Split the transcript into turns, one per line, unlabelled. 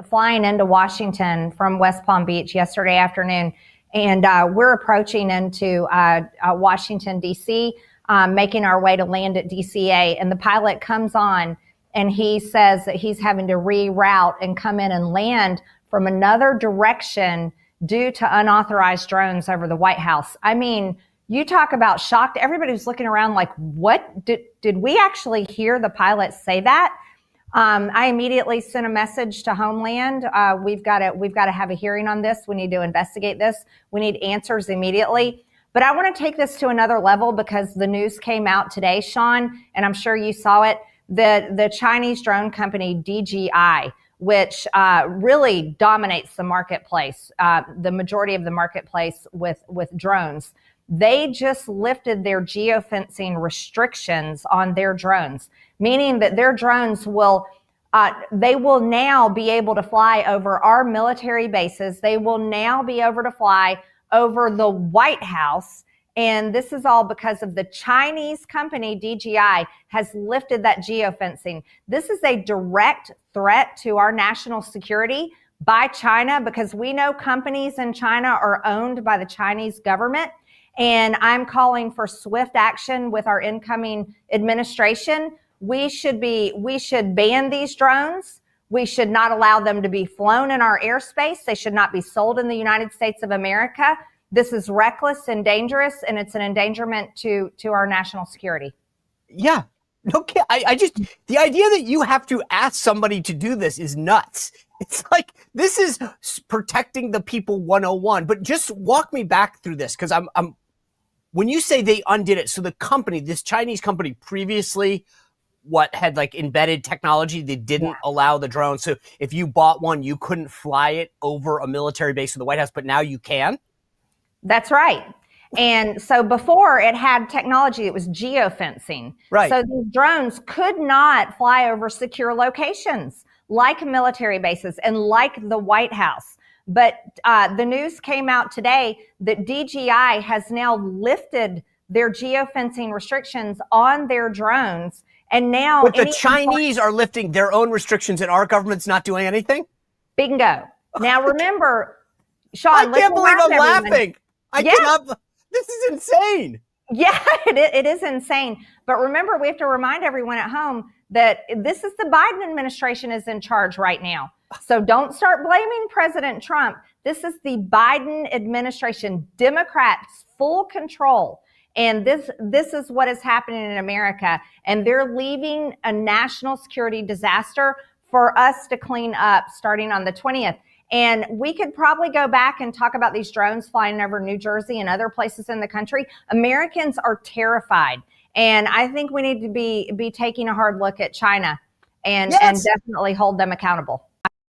flying into Washington from West Palm Beach yesterday afternoon, and we're approaching into Washington, D.C., making our way to land at DCA, and the pilot comes on and he says that he's having to reroute and come in and land from another direction due to unauthorized drones over the White House. I mean, you talk about shocked. Everybody was looking around like, what? Did we actually hear the pilot say that? I immediately sent a message to Homeland. We've got to have a hearing on this. We need to investigate this. We need answers immediately. But I want to take this to another level because the news came out today, Sean, and I'm sure you saw it. The Chinese drone company DJI, which really dominates the marketplace, the majority of the marketplace with drones. They just lifted their geofencing restrictions on their drones, meaning that their drones will now be able to fly over our military bases. They will now be able to fly over the White House. And this is all because of the Chinese company DJI has lifted that geofencing. This is a direct threat to our national security by China because we know companies in China are owned by the Chinese government. And I'm calling for swift action with our incoming administration. We should ban these drones. We should not allow them to be flown in our airspace. They should not be sold in the United States of America. This is reckless and dangerous, and it's an endangerment to our national security.
Yeah. Okay. I just, the idea that you have to ask somebody to do this is nuts. It's like, this is protecting the people 101. But just walk me back through this, because when you say they undid it, so the company, this Chinese company previously, had like embedded technology that didn't allow the drone. So if you bought one, you couldn't fly it over a military base of the White House, but now you can?
That's right. And so before it had technology that was geofencing.
Right.
So these drones could not fly over secure locations like military bases and like the White House. But the news came out today that DJI has now lifted their geofencing restrictions on their drones. And now
but the Chinese are lifting their own restrictions and our government's not doing anything?
Bingo. Now remember, Sean,
I can't believe I'm laughing. I cannot. This is insane.
Yeah, it is insane. But remember, we have to remind everyone at home that this is the Biden administration is in charge right now. So don't start blaming President Trump. This is the Biden administration, Democrats, full control. And this is what is happening in America. And they're leaving a national security disaster for us to clean up starting on the 20th. And we could probably go back and talk about these drones flying over New Jersey and other places in the country. Americans are terrified. And I think we need to be taking a hard look at China and definitely hold them accountable.